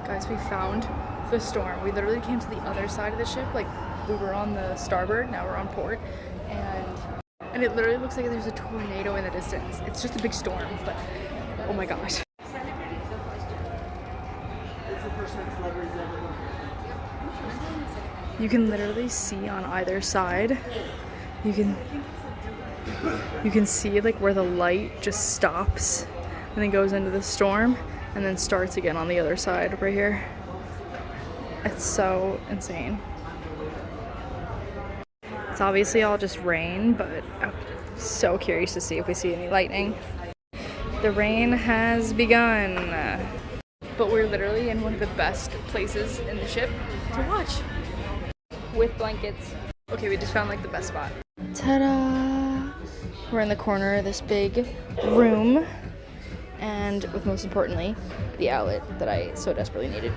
Guys, we found the storm. We literally came to the other side of the ship. Like, we were on the starboard, now we're on port. And it literally looks like there's a tornado in the distance. It's just a big storm, but oh my gosh. You can literally see on either side. You can see like where the light just stops and then goes into the storm and then starts again on the other side right here. It's so insane. It's obviously all just rain, but I'm so curious to see if we see any lightning. The rain has begun, but we're literally in one of the best places in the ship to watch with blankets. Okay, we just found like the best spot. Ta-da! We're in the corner of this big room, and with most importantly, the outlet that I so desperately needed.